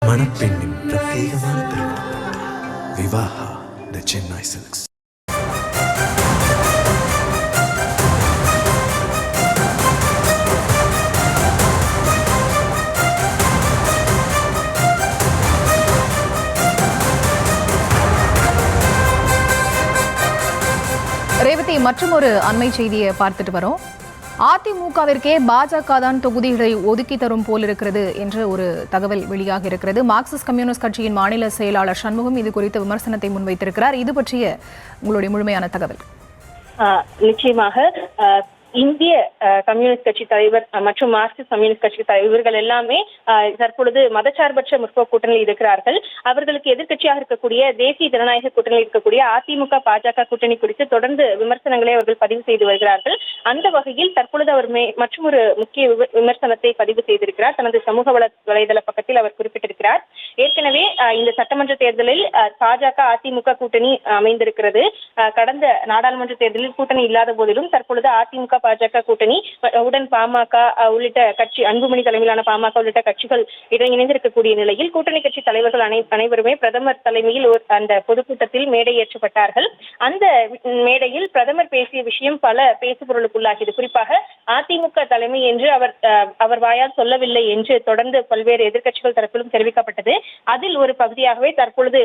மணப்பெண்ணின் பிரத்யேகமான திருமணம் விவாஹா தி சென்னை சில்க்ஸ். ரேவதி, மற்றும் ஒரு அண்மை செய்தியை பார்த்துட்டு வரோம். அதிமுகவிற்கே பாஜக தான் தொகுதிகளை ஒதுக்கி தரும் போல் இருக்கிறது என்ற ஒரு தகவல் வெளியாக இருக்கிறது. மார்க்சிஸ்ட் கம்யூனிஸ்ட் கட்சியின் மாநில செயலாளர் சண்முகம் இது குறித்த விமர்சனத்தை முன்வைத்திருக்கிறார். இது பற்றிய உங்களுடைய முழுமையான தகவல். நிச்சயமாக இந்திய கம்யூனிஸ்ட் கட்சி தலைவர் மற்றும் மார்க்சிஸ்ட் கம்யூனிஸ்ட் கட்சி தலைவர் இவர்கள் எல்லாமே தற்பொழுது மதச்சார்பற்ற முற்போக்கு கூட்டணியில் இருக்கிறார்கள். அவர்களுக்கு எதிர்க்கட்சியாக இருக்கக்கூடிய தேசிய ஜனநாயக கூட்டணியில் இருக்கக்கூடிய அதிமுக பாஜக கூட்டணி குறித்து தொடர்ந்து விமர்சனங்களை அவர்கள் பதிவு செய்து வருகிறார்கள். அந்த வகையில் தற்பொழுது அவர் மற்றொரு முக்கிய விமர்சனத்தை பதிவு செய்திருக்கிறார். தனது சமூக வலைதள பக்கத்தில் அவர் குறிப்பிட்டிருக்கிறார். ஏற்கனவே இந்த சட்டமன்ற தேர்தலில் பாஜக அதிமுக கூட்டணி அமைந்திருக்கிறது. கடந்த நாடாளுமன்ற தேர்தலில் கூட்டணி இல்லாத போதிலும் தற்பொழுது அதிமுக பாஜக கூட்டணி உடன் பாமக உள்ளிட்ட கட்சி, அன்புமணி தலைமையிலான பாமக உள்ளிட்ட கட்சிகள் இணைந்திருக்கக்கூடிய நிலையில் கூட்டணி கட்சி தலைவர்கள் அனைவருமே பிரதமர் தலைமையில் அந்த பொதுக்கூட்டத்தில் மேடை ஏற்றப்பட்டார்கள். அந்த மேடையில் பிரதமர் பேசிய விஷயம் பல பேசுபொருளுக்குள்ளாகியது. குறிப்பாக அதிமுக தலைமை என்று அவர் வாயால் சொல்லவில்லை என்று தொடர்ந்து பல்வேறு எதிர்க்கட்சிகள் தரப்பிலும் தெரிவிக்கப்பட்டது. அதில் ஒரு பகுதியாகவே தற்பொழுது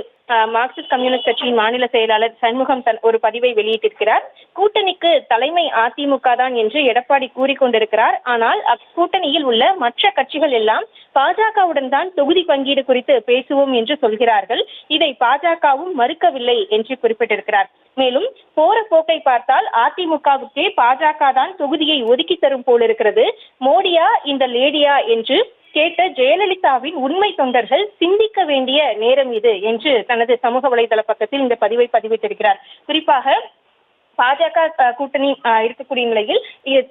மார்க்சிஸ்ட் கம்யூனிஸ்ட் கட்சியின் மாநில செயலாளர் சண்முகம் ஒரு பதிவை வெளியிட்டிருக்கிறார். கூட்டணிக்கு தலைமை அதிமுக தான் என்று எடப்பாடி கூறிக்கொண்டிருக்கிறார். ஆனால் அக்கூட்டணியில் உள்ள மற்ற கட்சிகள் எல்லாம் பாஜகவுடன் தான் தொகுதி பங்கீடு குறித்து பேசுவோம் என்று சொல்கிறார்கள். இதை பாஜகவும் மறுக்கவில்லை என்று குறிப்பிட்டிருக்கிறார். மேலும் போற போக்கை பார்த்தால் அதிமுகவுக்கே பாஜக தான் தொகுதியை ஒதுக்கி தரும் போல் இருக்கிறது. மோடியா இந்த லேடியா என்று கேட்ட ஜெயலலிதாவின் உண்மை தொண்டர்கள் சிந்திக்க வேண்டிய நேரம் இது என்று தனது சமூக வலைதள பக்கத்தில் இந்த பதிவை பதிவிட்டிருக்கிறார். குறிப்பாக பாஜக கூட்டணி இருக்கக்கூடிய நிலையில்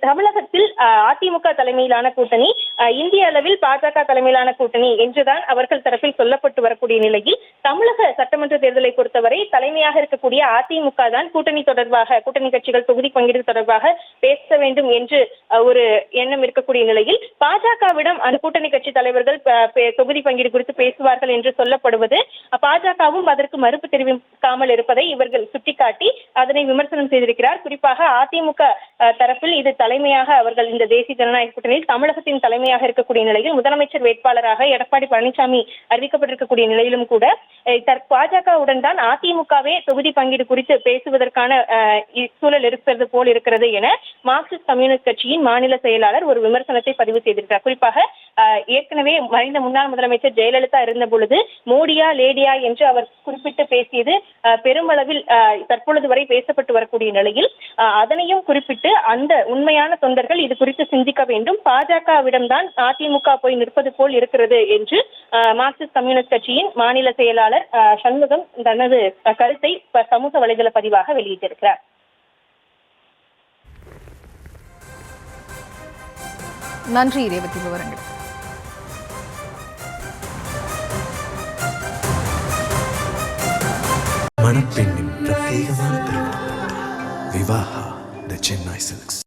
தமிழகத்தில் அதிமுக தலைமையிலான கூட்டணி, இந்திய அளவில் பாஜக தலைமையிலான கூட்டணி என்றுதான் அவர்கள் தரப்பில் சொல்லப்பட்டு வரக்கூடிய நிலையில் தமிழக சட்டமன்ற தேர்தலை பொறுத்தவரை தலைமையாக இருக்கக்கூடிய அதிமுக தான் கூட்டணி தொடர்பாக, கூட்டணி கட்சிகள் தொகுதி பங்கீடு தொடர்பாக பேச வேண்டும் என்று ஒரு எண்ணம் இருக்கக்கூடிய நிலையில் பாஜகவிடம் அந்த கூட்டணி கட்சி தலைவர்கள் தொகுதி பங்கீடு குறித்து பேசுவார்கள் என்று சொல்லப்படுவது, பாஜகவும் அதற்கு மறுப்பு தெரிவிக்காமல் இருப்பதை இவர்கள் சுட்டிக்காட்டி அதனை விமர்சனம் செய்திருக்கிறார். குறிப்பாக அதிமுக தரப்பில் இது தலைமையாக அவர்கள் இந்த தேசிய ஜனநாயக கூட்டணியில் தமிழகத்தின் தலைமையாக இருக்கக்கூடிய நிலையில் முதலமைச்சர் வேட்பாளராக எடப்பாடி பழனிசாமி அறிவிக்கப்பட்டிருக்கக்கூடிய நிலையிலும் கூட பாஜகவுடன் தான் அதிமுகவே தொகுதி பங்கீடு குறித்து பேசுவதற்கான சூழல் இருக்கிறது போல் இருக்கிறது என மார்க்சிஸ்ட் கம்யூனிஸ்ட் கட்சியின் மாநில செயலாளர் ஒரு விமர்சனத்தை பதிவு செய்திருக்கிறார். குறிப்பாக ஏற்கனவே மறைந்த முன்னாள் முதலமைச்சர் ஜெயலலிதா இருந்த பொழுது மோடியா லேடியா என்று அவர் குறிப்பிட்டு பேசியது பெருமளவில் தற்பொழுது வரை பேசப்பட்டு வரக்கூடிய நிலையில் அதனையும் குறிப்பிட்டு அந்த உண்மையான தொண்டர்கள் இது குறித்து சிந்திக்க வேண்டும், பாஜகவிடம் தான் அதிமுக போய் நிற்பது போல் இருக்கிறது என்று மார்க்சிஸ்ட் கம்யூனிஸ்ட் கட்சியின் மாநில செயலாளர் சண்முகம் தனது கருத்தை சமூக வலைதள பதிவாக வெளியிட்டிருக்கிறார். நன்றி ரேவதி, விவரங்கள். மணப்பெண்ணின் பிரத்யேகமான திருமணம் விவாஹா தி சென்னை சில்க்ஸ்.